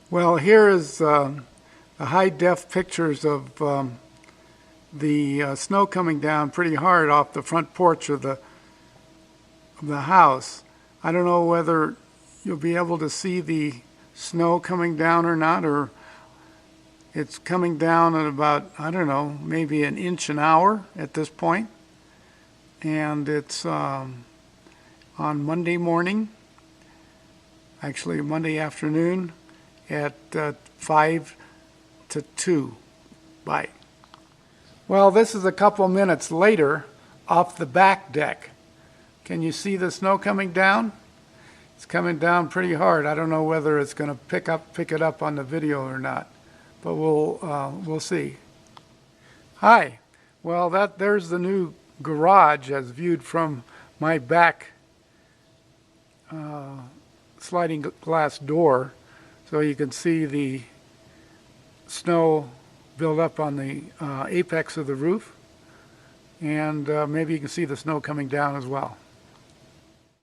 Well, here is the high-def pictures of the snow coming down pretty hard off the front porch of the house. I don't know whether you'll be able to see the snow coming down or not, or it's coming down at about, I don't know, maybe an inch an hour at this point. And it's on Monday morning, actually Monday afternoon, at 5 to 2. Bye. Well, this is a couple minutes later off the back deck. Can you see the snow coming down? It's coming down pretty hard. I don't know whether it's going to pick it up on the video or not, but we'll see. Hi. Well, there's the new garage as viewed from my back sliding glass door. So you can see the snow build up on the apex of the roof, and maybe you can see the snow coming down as well.